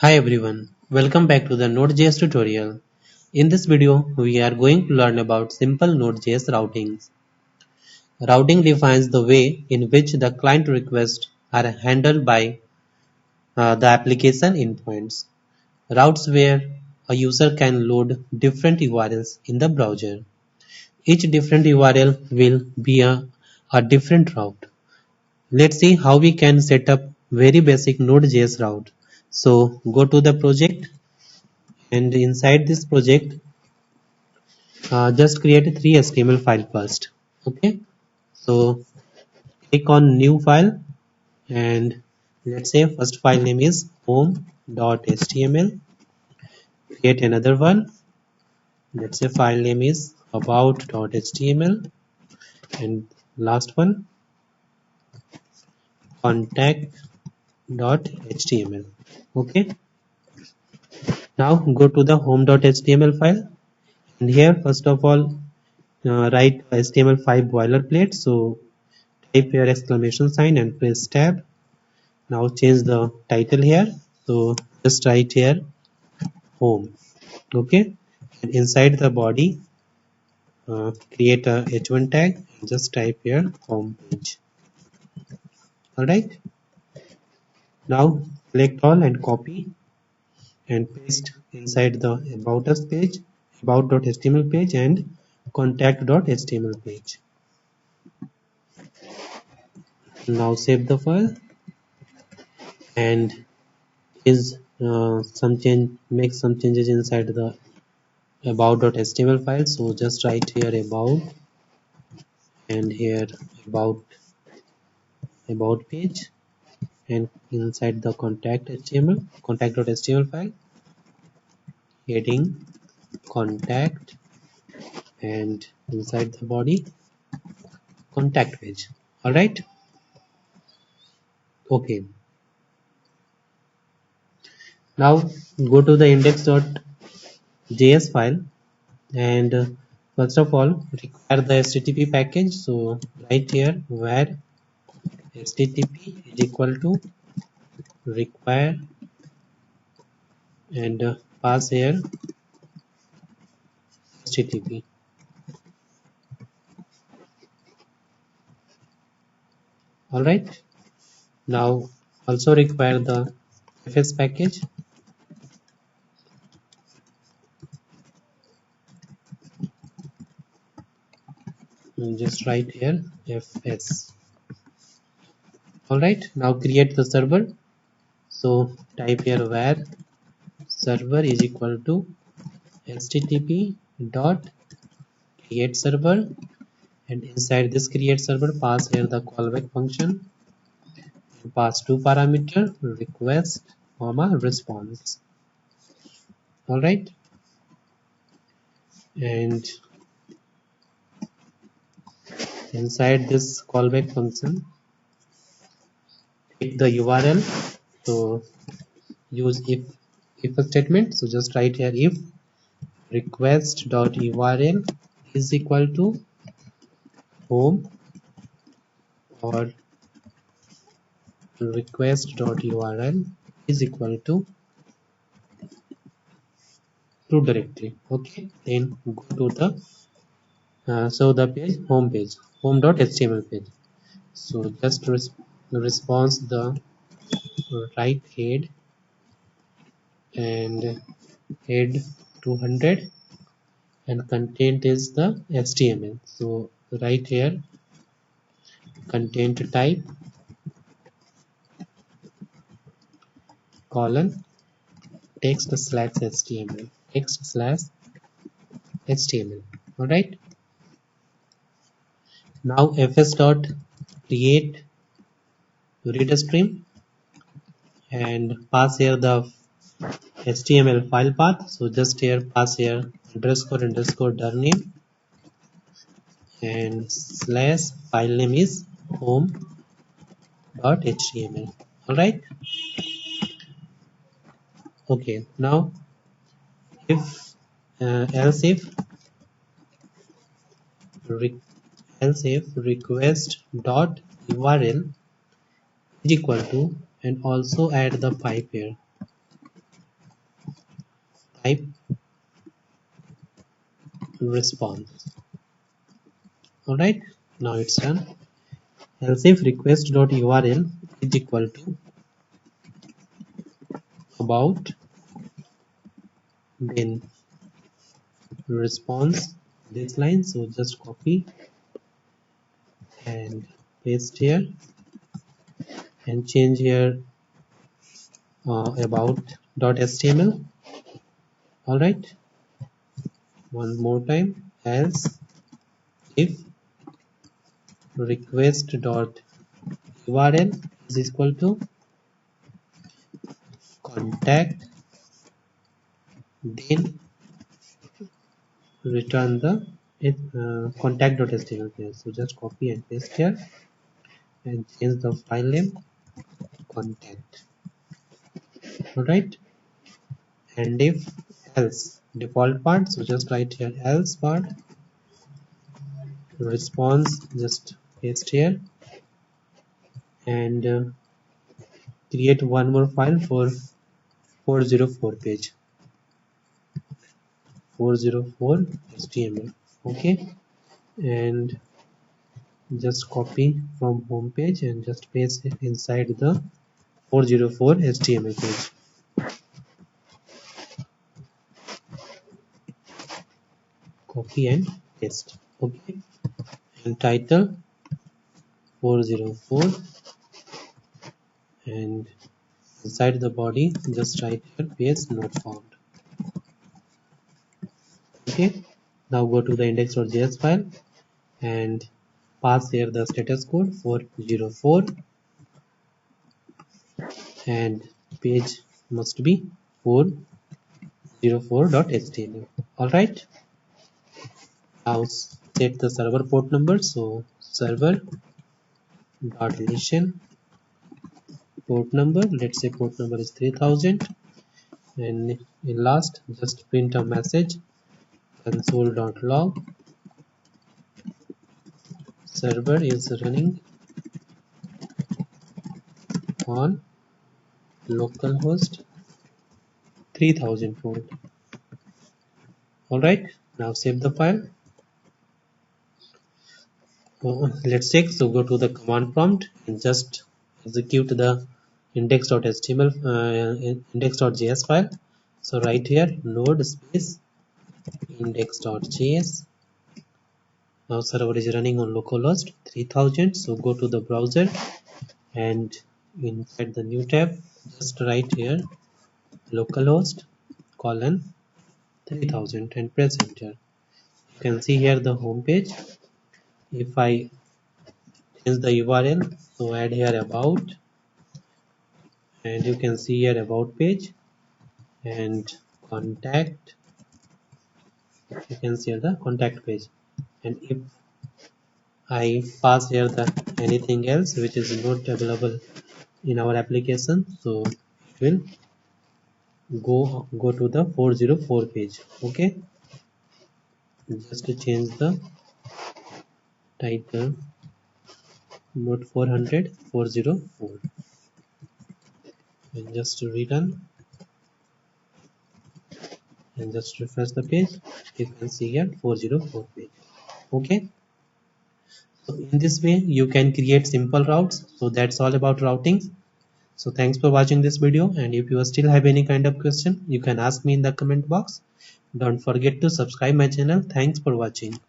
Hi everyone, welcome back to the nodejs tutorial. In this video, we are going to learn about simple nodejs routings. Routing defines the way in which the client requests are handled by the application endpoints. Routes where a user can load different URLs in the browser. Each different URL will be a different route. Let's see how we can set up very basic node.js route. So go to the project and inside this project just create a 3 HTML file first. Okay, so click on new file and let's say first file name is home.html. Create another one. Let's say file name is about.html and last one contact.html. Okay, now go to the home.html file and here first of all write HTML5 boilerplate. So type here exclamation sign and press tab. Now change the title here. So just write here home. Okay, and inside the body create a h1 tag and just type here home page. All right, now select all and copy and paste inside the about us page, about.html page and contact.html page. Now save the file and is some change, make some changes inside the about.html file. So just write here about and here about page and inside the contact.html file heading contact and inside the body contact page. All right, okay, now go to the index.js file and first of all require the http package. So write here where http is equal to require and pass here http. All right, now also require the fs package and just write here fs. All right, now create the server. So type here where server is equal to http dot create server and inside this create server pass here the callback function and pass two parameter request comma response. All right, and inside this callback function take the URL. So use if a statement. So just write here if request.url is equal to home or request.url is equal to root directory. Okay, then go to the so the page home.html page. So just response the right head and head 200 and content is the HTML. So right here content type colon text/HTML. All right, now fs dot create read stream and pass here the HTML file path. So just here pass here underscore dir name and slash file name is home.html. All right, okay, now if else if re- else if request dot url is equal to and also add the pipe here type response. Alright, now it's done. Else if request.url is equal to about then response this line, so just copy and paste here and change here about.html. Alright, one more time. Else if request.url is equal to contact, then return the contact.html here. So just copy and paste here and change the file name contact. Alright, and if else default part, so just write here else part response, just paste here and create one more file for 404 page, 404 HTML. Okay, and just copy from home page and just paste it inside the 404 HTML page. Copy and paste. Okay, and title 404 and inside the body just write here page not found. Okay, now go to the index.js file and pass here the status code 404 and page must be 404.html. Alright, now set the server port number, so server dot relation port number, let's say port number is 3000, and in last just print a message console.log server is running on localhost 3000 port. Alright, now save the file. Let's check. So go to the command prompt and just execute the index.html index.js file. So write here node space index.js. Now server is running on localhost 3000. So go to the browser and inside the new tab just write here localhost colon 3000 and press enter. You can see here the home page. If I change the URL, so add here about, and you can see here about page and contact, you can see here the contact page, and if I pass here the anything else which is not available in our application, so it will go to the 404 page. Okay, just to change the title not 400 404 and just to rerun and just refresh the page. You can see here 404 page. Okay, so in this way you can create simple routes. So that's all about routing. So thanks for watching this video, and if you still have any kind of question you can ask me in the comment box. Don't forget to subscribe my channel. Thanks for watching.